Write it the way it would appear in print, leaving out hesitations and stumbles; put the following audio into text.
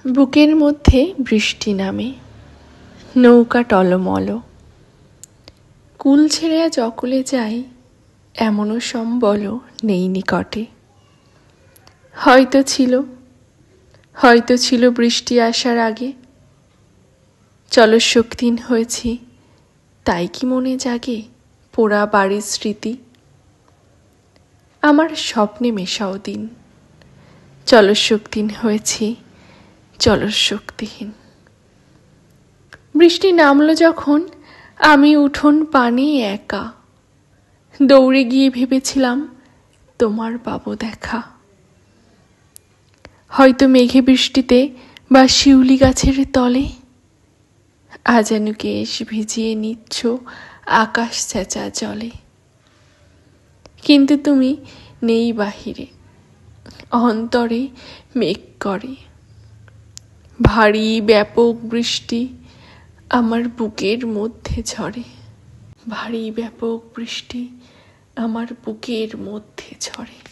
বুকের মধ্যে বৃষ্টি নামে, নৌকা টলমল। কুল ছেড়ে আজ অকলে যাই, এমনও সম্বল নেই নিকটে। হয়তো ছিল বৃষ্টি আসার আগে, চলশক্তিহীন হয়েছি, তাই কি মনে জাগে পোড়া বাড়ির স্মৃতি। আমার স্বপ্নে মেশাও দিন, চলশক্তিহীন হয়েছি, চলশক্তিহীন। বৃষ্টি নামলো যখন আমি উঠোন পানে একা, দৌড়ে গিয়ে ভেবেছিলাম তোমার পাবো দেখা। হয়তো মেঘে বৃষ্টিতে বা শিউলি গাছের তলে আজানু কেশ ভিজিয়ে নিচ্ছ আকাশ চেঁচা জলে। কিন্তু তুমি নেই বাহিরে, অন্তরে মেঘ করে। ভারী ব্যাপক বৃষ্টি আমার বুকের মধ্যে ঝরে, ভারী ব্যাপক বৃষ্টি আমার বুকের মধ্যে ঝরে।